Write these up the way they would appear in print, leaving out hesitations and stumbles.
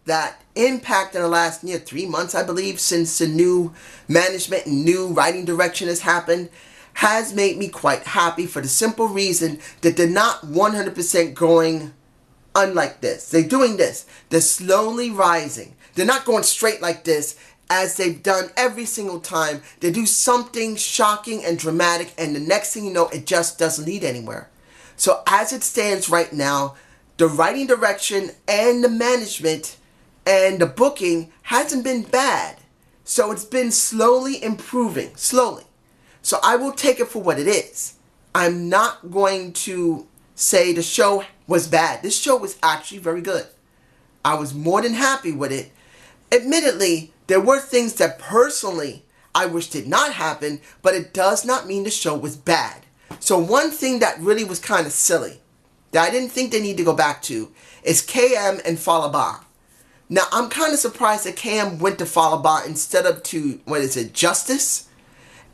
that impact in the last 3 months, I believe, since the new management and new writing direction has happened, has made me quite happy for the simple reason that they're not 100% going unlike this. They're doing this. They're slowly rising. They're not going straight like this as they've done every single time. They do something shocking and dramatic, and the next thing you know, it just doesn't lead anywhere. So as it stands right now, the writing direction and the management and the booking hasn't been bad. So it's been slowly improving, slowly. So I will take it for what it is. I'm not going to say the show was bad. This show was actually very good. I was more than happy with it. Admittedly, there were things that personally I wish did not happen, but it does not mean the show was bad. So one thing that really was kind of silly, that I didn't think they need to go back to, is KM and Falaba. Now, I'm kind of surprised that KM went to Falaba instead of to, Justice,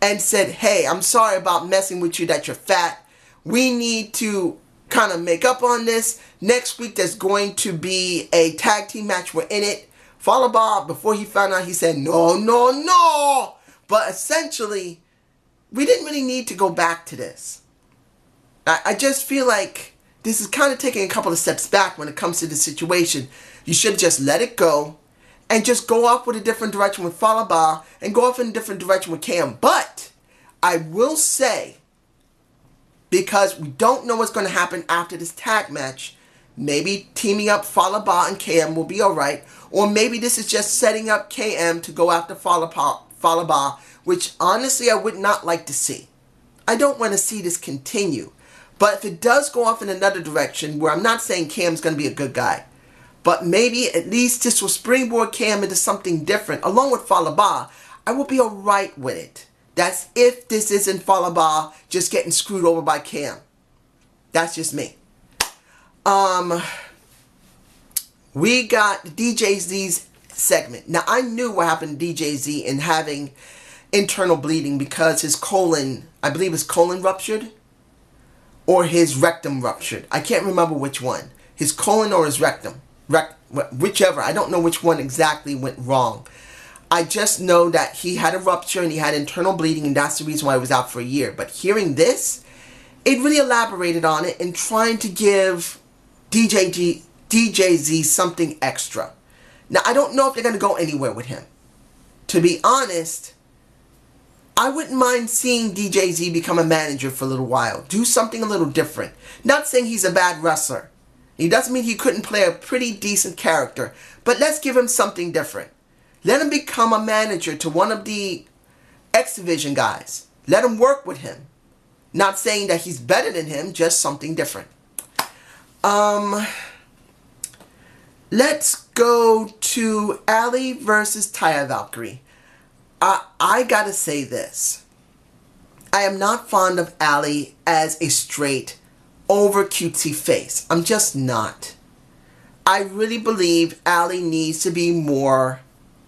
and said, hey, I'm sorry about messing with you that you're fat. We need to kind of make up on this. Next week, there's going to be a tag team match. We're in it. Falaba, before he found out, he said, no, no, no. But essentially, we didn't really need to go back to this. I just feel like this is kind of taking a couple of steps back when it comes to the situation. You should just let it go and just go off with a different direction with Falaba and go off in a different direction with Cam. But I will say, because we don't know what's going to happen after this tag match, maybe teaming up Falaba and KM will be alright. Or maybe this is just setting up KM to go after Falaba, which honestly I would not like to see. I don't want to see this continue. But if it does go off in another direction, where I'm not saying Cam's going to be a good guy, but maybe at least this will springboard Cam into something different, along with Falaba, I will be alright with it. That's if this isn't Falaba just getting screwed over by Cam. That's just me. We got DJ Z's segment. Now, I knew what happened to DJ Z in having internal bleeding because his colon, I believe his colon ruptured or his rectum ruptured. I can't remember which one. His colon or his rectum. Whichever. I don't know which one exactly went wrong. I just know that he had a rupture and he had internal bleeding, and that's the reason why he was out for a year. But hearing this, it really elaborated on it and trying to give DJ Z something extra. Now, I don't know if they're going to go anywhere with him. To be honest, I wouldn't mind seeing DJ Z become a manager for a little while. Do something a little different. Not saying he's a bad wrestler. He doesn't mean he couldn't play a pretty decent character. But let's give him something different. Let him become a manager to one of the X Division guys. Let him work with him. Not saying that he's better than him, just something different. Let's go to Ali versus Taya Valkyrie. I gotta say this. I am not fond of Ali as a straight, over cutesy face. I'm just not. I really believe Ali needs to be more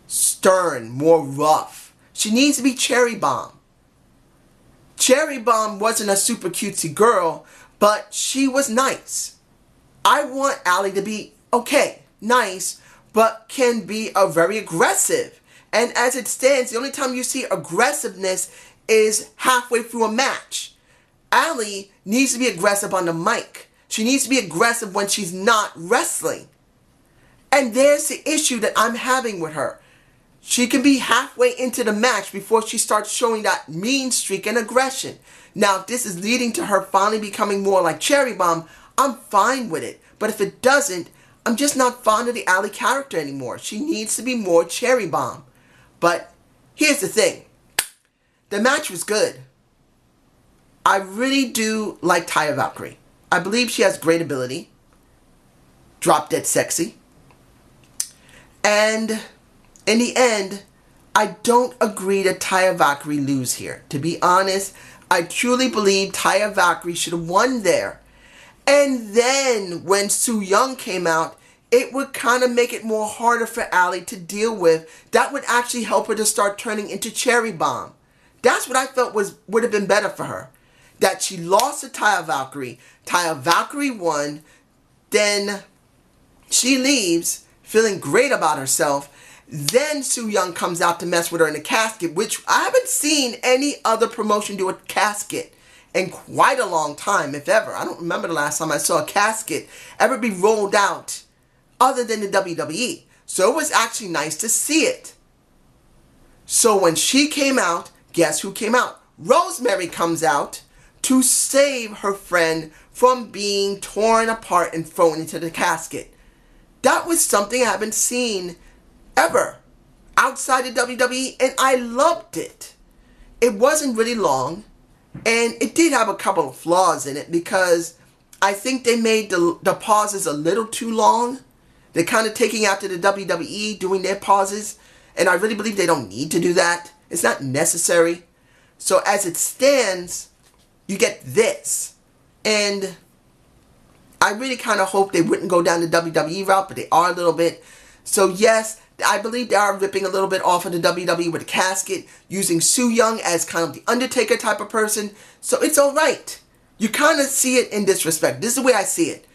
stern, more rough. She needs to be Cherry Bomb. Cherry Bomb wasn't a super cutesy girl, but she was nice. I want Ali to be, okay, nice, but can be a very aggressive. And as it stands, the only time you see aggressiveness is halfway through a match. Ali needs to be aggressive on the mic. She needs to be aggressive when she's not wrestling. And there's the issue that I'm having with her. She can be halfway into the match before she starts showing that mean streak and aggression. Now, if this is leading to her finally becoming more like Cherry Bomb, I'm fine with it. But if it doesn't, I'm just not fond of the Ali character anymore. She needs to be more Cherry Bomb. But here's the thing. The match was good. I really do like Taya Valkyrie. I believe she has great ability. Drop dead sexy. And in the end, I don't agree that Taya Valkyrie lose here. To be honest, I truly believe Taya Valkyrie should have won there. And then when Su Yung came out, it would kind of make it more harder for Ali to deal with. That would actually help her to start turning into Cherry Bomb. That's what I felt would have been better for her. That she lost to Taya Valkyrie. Taya Valkyrie won. Then she leaves. feeling great about herself. Then Soo Young comes out to mess with her in a casket, which I haven't seen any other promotion do a casket in quite a long time, if ever. I don't remember the last time I saw a casket ever be rolled out other than the WWE. So it was actually nice to see it. So when she came out, guess who came out? Rosemary comes out to save her friend from being torn apart and thrown into the casket. That was something I haven't seen ever outside of WWE, and I loved it. It wasn't really long, and it did have a couple of flaws in it because I think they made the pauses a little too long. They're kind of taking after the WWE doing their pauses, and I really believe they don't need to do that. It's not necessary. So as it stands, you get this, and I really kind of hope they wouldn't go down the WWE route, but they are a little bit. So yes, I believe they are ripping a little bit off of the WWE with a casket, using Soo Young as kind of the Undertaker type of person. So it's alright. You kind of see it in this respect. This is the way I see it.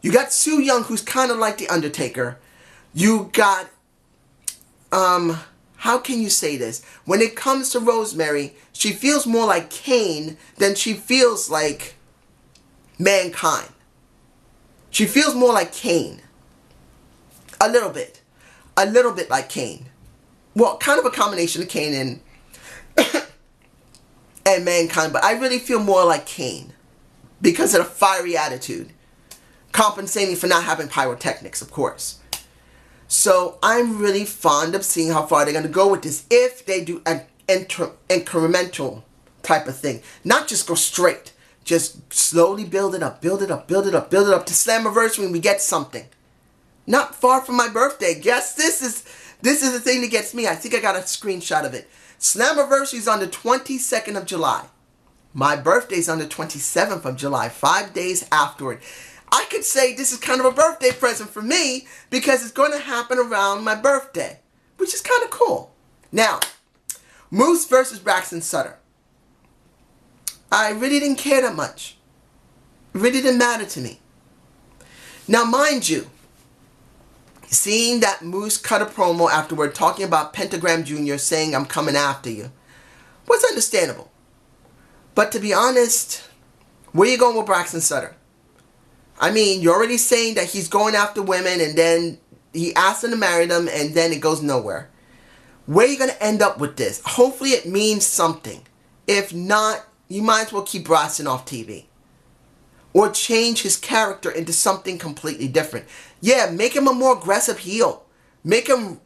You got Soo Young, who's kind of like the Undertaker. You got, how can you say this? When it comes to Rosemary, she feels more like Kane than she feels like Mankind. She feels more like Kane. A little bit. A little bit like Kane. Well, kind of a combination of Kane and Mankind, but I really feel more like Kane because of the fiery attitude, compensating for not having pyrotechnics, of course. So I'm really fond of seeing how far they're going to go with this if they do an incremental type of thing. Not just go straight. Just slowly build it up, build it up, build it up, build it up to Slammiversary when we get something. Not far from my birthday. Guess this is the thing that gets me. I think I got a screenshot of it. Slammiversary is on the 22nd of July. My birthday's on the 27th of July, 5 days afterward. I could say this is kind of a birthday present for me because it's going to happen around my birthday, which is kind of cool. Now, Moose versus Braxton Sutter. I really didn't care that much. It really didn't matter to me. Now, mind you, seeing that Moose cut a promo afterward talking about Pentagram Jr. saying, "I'm coming after you," was understandable. But to be honest, where are you going with Braxton Sutter? I mean, you're already saying that he's going after women and then he asks them to marry them and then it goes nowhere. Where are you going to end up with this? Hopefully it means something. If not, you might as well keep Braxton off TV. Or change his character into something completely different. Yeah, make him a more aggressive heel. Make him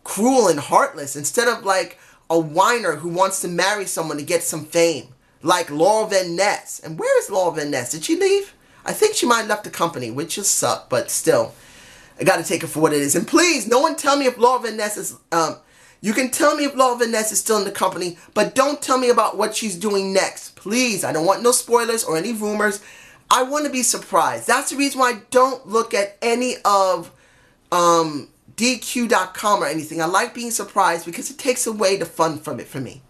cruel and heartless instead of like a whiner who wants to marry someone to get some fame. Like Laurel Van Ness. And where is Laurel Van Ness? Did she leave? I think she might have left the company, which will suck, but still. I gotta take it for what it is. And please, no one tell me if Laurel Van Ness is... you can tell me if Laurel Van Ness is still in the company, but don't tell me about what she's doing next. Please, I don't want no spoilers or any rumors. I want to be surprised. That's the reason why I don't look at any of DQ.com or anything. I like being surprised because it takes away the fun from it for me.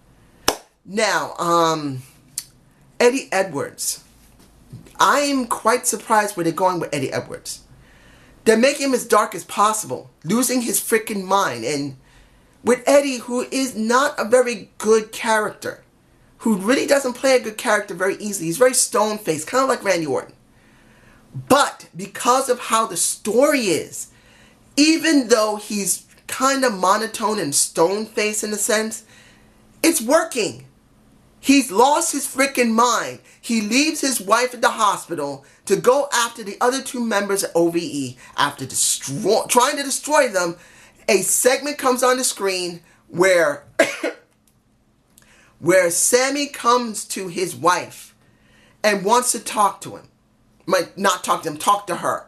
Now, Eddie Edwards. I am quite surprised where they're going with Eddie Edwards. They're making him as dark as possible, losing his freaking mind. And with Eddie, who is not a very good character, who really doesn't play a good character very easily. He's very stone-faced, kind of like Randy Orton. But because of how the story is, even though he's kind of monotone and stone-faced in a sense, it's working. He's lost his freaking mind. He leaves his wife at the hospital to go after the other two members of OVE. After trying to destroy them, a segment comes on the screen where where Sammy comes to his wife and wants to talk to him. Might not talk to him, talk to her.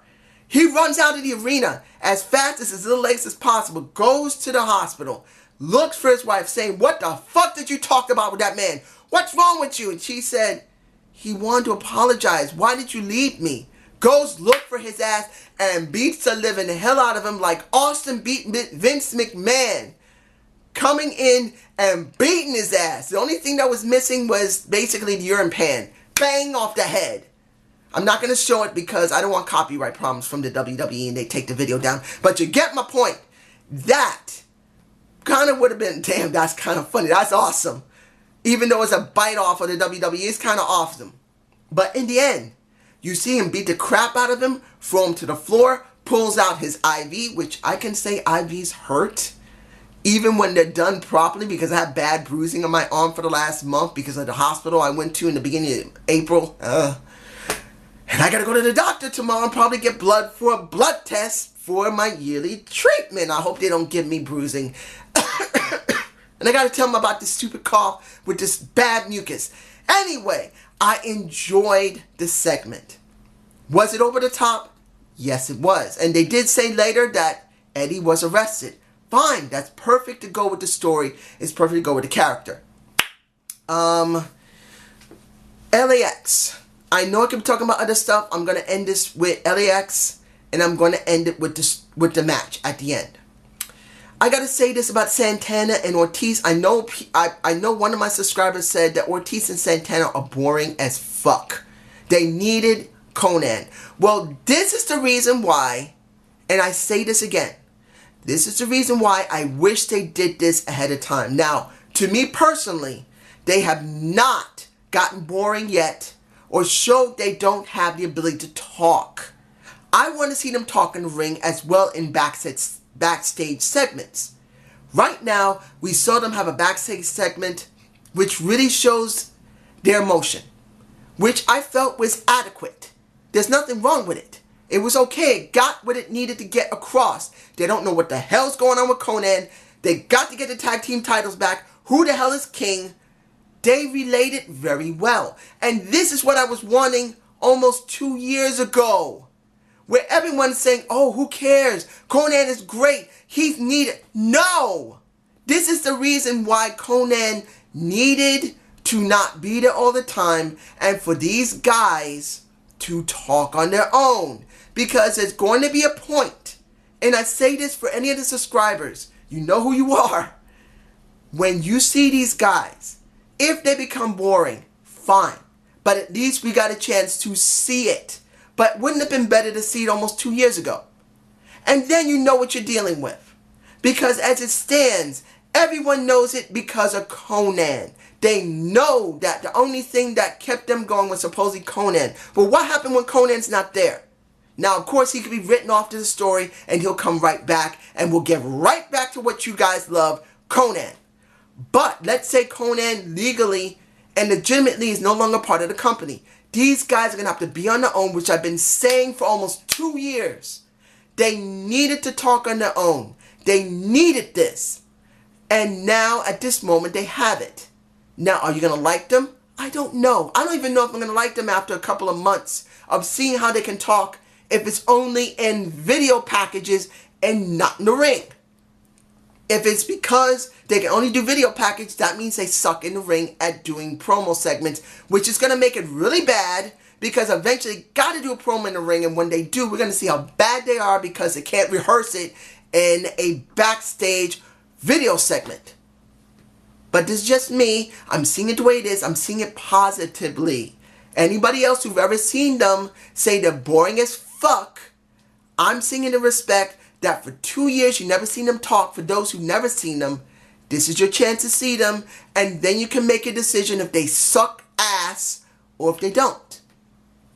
He runs out of the arena as fast as his little legs as possible, goes to the hospital, looks for his wife saying, "What the fuck did you talk about with that man? What's wrong with you?" And she said, "He wanted to apologize. Why did you leave me?" Goes look for his ass and beats the living hell out of him like Austin beat Vince McMahon. Coming in and beating his ass. The only thing that was missing was basically the urine pan. Bang off the head. I'm not going to show it because I don't want copyright problems from the WWE and they take the video down. But you get my point. That kind of would have been, damn, that's kind of funny. That's awesome. Even though it's a bite off of the WWE, it's kind of awesome. But in the end, you see him beat the crap out of him, throw him to the floor, pulls out his IV, which I can say IVs hurt. Even when they're done properly, because I had bad bruising on my arm for the last month because of the hospital I went to in the beginning of April. And I gotta go to the doctor tomorrow and probably get blood for a blood test for my yearly treatment. I hope they don't give me bruising. And I gotta tell them about this stupid cough with this bad mucus. Anyway, I enjoyed the segment. Was it over the top? Yes, it was. And they did say later that Eddie was arrested. Fine, that's perfect to go with the story. It's perfect to go with the character. LAX. I know I could be talking about other stuff. I'm going to end this with LAX, and I'm going to end it with the match at the end. I got to say this about Santana and Ortiz. I know one of my subscribers said that Ortiz and Santana are boring as fuck. They needed Conan. Well, this is the reason why, and I say this again, this is the reason why I wish they did this ahead of time. Now, to me personally, they have not gotten boring yet, or showed they don't have the ability to talk. I want to see them talk in the ring as well in backstage segments. Right now, we saw them have a backstage segment which really shows their emotion, which I felt was adequate. There's nothing wrong with it. It was okay. It got what it needed to get across. They don't know what the hell's going on with Conan. They got to get the tag team titles back. Who the hell is king? They related very well. And this is what I was wanting almost 2 years ago. Where everyone's saying, oh, who cares? Conan is great. He's needed. No! This is the reason why Conan needed to not be there all the time and for these guys to talk on their own. Because there's going to be a point, and I say this for any of the subscribers, you know who you are. When you see these guys, if they become boring, fine. But at least we got a chance to see it. But wouldn't it have been better to see it almost 2 years ago? And then you know what you're dealing with. Because as it stands, everyone knows it because of Conan. They know that the only thing that kept them going was supposedly Conan. But what happened when Conan's not there? Now, of course, he could be written off to the story and he'll come right back and we'll get right back to what you guys love, Conan. But let's say Conan legally and legitimately is no longer part of the company. These guys are going to have to be on their own, which I've been saying for almost 2 years. They needed to talk on their own. They needed this. And now, at this moment, they have it. Now, are you going to like them? I don't know. I don't even know if I'm going to like them after a couple of months of seeing how they can talk if it's only in video packages and not in the ring. If it's because they can only do video package, that means they suck in the ring at doing promo segments, which is going to make it really bad because eventually they got to do a promo in the ring, and when they do, we're going to see how bad they are because they can't rehearse it in a backstage video segment. But this is just me. I'm seeing it the way it is. I'm seeing it positively. Anybody else who've ever seen them say they're boring as fuck, I'm seeing it in respect that for 2 years you never seen them talk. For those who've never seen them, this is your chance to see them, and then you can make a decision if they suck ass or if they don't.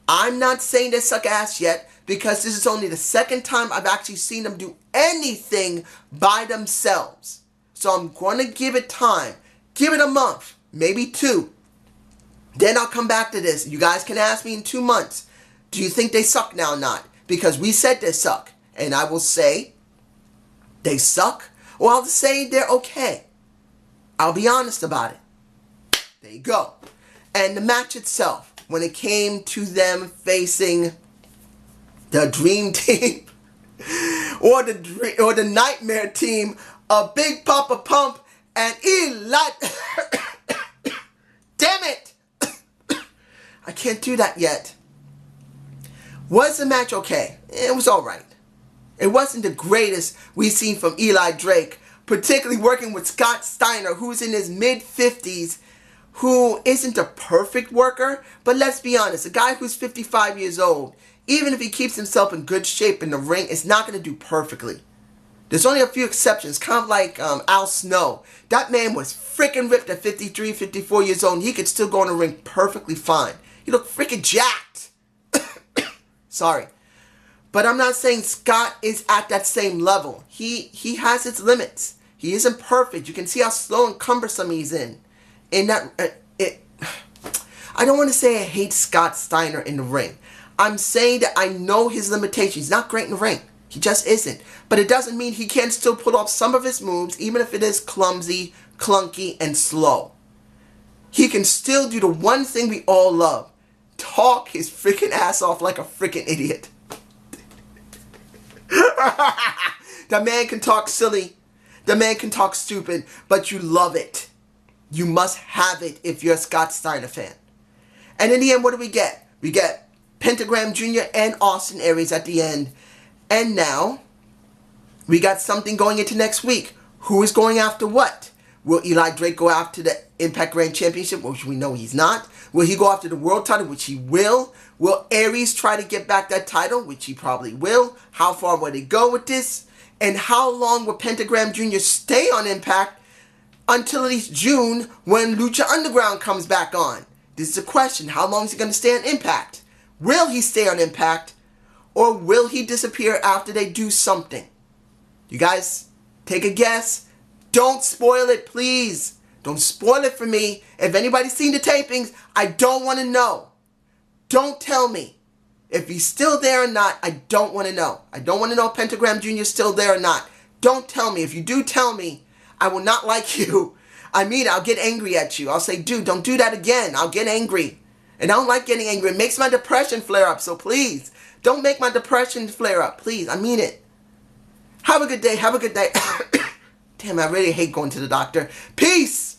I'm not saying they suck ass yet because this is only the second time I've actually seen them do anything by themselves. So I'm going to give it time. Give it a month, maybe 2. Then I'll come back to this. You guys can ask me in 2 months, do you think they suck now or not? Because we said they suck. And I will say they suck, or I'll say they're okay. I'll be honest about it. There you go. And the match itself, when it came to them facing the Dream Team or the Nightmare Team of Big Papa Pump and Eli. Damn it! I can't do that yet. Was the match okay? It was alright. It wasn't the greatest we've seen from Eli Drake, particularly working with Scott Steiner, who's in his mid-50s, who isn't a perfect worker, but let's be honest, a guy who's 55 years old, even if he keeps himself in good shape in the ring, is not going to do perfectly. There's only a few exceptions, kind of like Al Snow. That man was freaking ripped at 53, 54 years old, and he could still go in the ring perfectly fine. He looked freaking jacked. Sorry. But I'm not saying Scott is at that same level. He has his limits. He isn't perfect. You can see how slow and cumbersome he's in. And that I don't want to say I hate Scott Steiner in the ring. I'm saying that I know his limitations. He's not great in the ring. He just isn't. But it doesn't mean he can't still pull off some of his moves, even if it is clumsy, clunky, and slow. He can still do the one thing we all love. Talk his freaking ass off like a freaking idiot. The man can talk silly. The man can talk stupid, but you love it. You must have it if you're a Scott Steiner fan. And in the end, what do we get? We get Pentagram Jr. and Austin Aries at the end. And now, we got something going into next week. Who is going after what? Will Eli Drake go after the Impact Grand Championship, which we know he's not? Will he go after the world title, which he will? Will Aries try to get back that title, which he probably will? How far will they go with this? And how long will Pentagram Jr. stay on Impact until at least June when Lucha Underground comes back on? This is a question. How long is he going to stay on Impact? Will he stay on Impact? Or will he disappear after they do something? You guys, take a guess. Don't spoil it, please. Don't spoil it for me. If anybody's seen the tapings, I don't want to know. Don't tell me. If he's still there or not, I don't want to know. I don't want to know if Pentagram Jr. is still there or not. Don't tell me. If you do tell me, I will not like you. I mean, I'll get angry at you. I'll say, dude, don't do that again. I'll get angry. And I don't like getting angry. It makes my depression flare up. So please, don't make my depression flare up. Please, I mean it. Have a good day. Have a good day. Damn, I really hate going to the doctor. Peace.